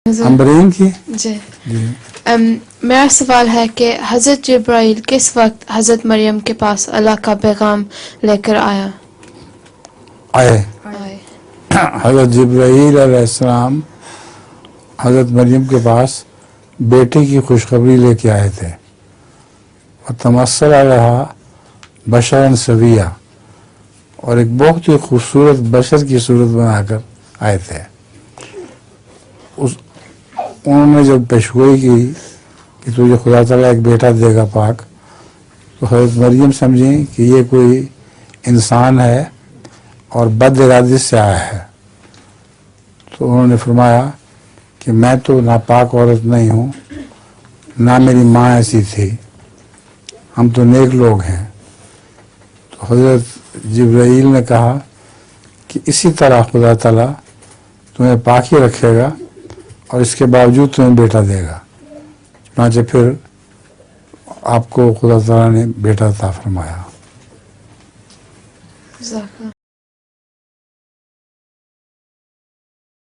امبرین کی جی میرا سوال ہے کہ حضرت جبرائیل کس وقت حضرت مریم کے پاس اللہ کا پیغام لے کر آئے؟ حضرت جبرائیل علیہ السلام حضرت مریم کے پاس بیٹے کی خوشخبری لے کے آئے تھے، اور تمثل علیہا بشرا سویا، اور ایک بہت ہی خوبصورت بشر کی صورت بنا کر آئے تھے۔ انہوں نے جب پیشگوئی کی کہ تجھے خدا تعالیٰ ایک بیٹا دے گا پاک، تو حضرت مریم سمجھیں کہ یہ کوئی انسان ہے اور بد ارادی سے آیا ہے، تو انہوں نے فرمایا کہ میں تو ناپاک عورت نہیں ہوں، نہ میری ماں ایسی تھی، ہم تو نیک لوگ ہیں۔ تو حضرت جبرائیل نے کہا کہ اسی طرح خدا تعالیٰ تمہیں پاک ہی رکھے گا اور اس کے باوجود تمہیں بیٹا دے گا۔ چنانچہ پھر آپ کو خدا تعالیٰ نے بیٹا عطا فرمایا۔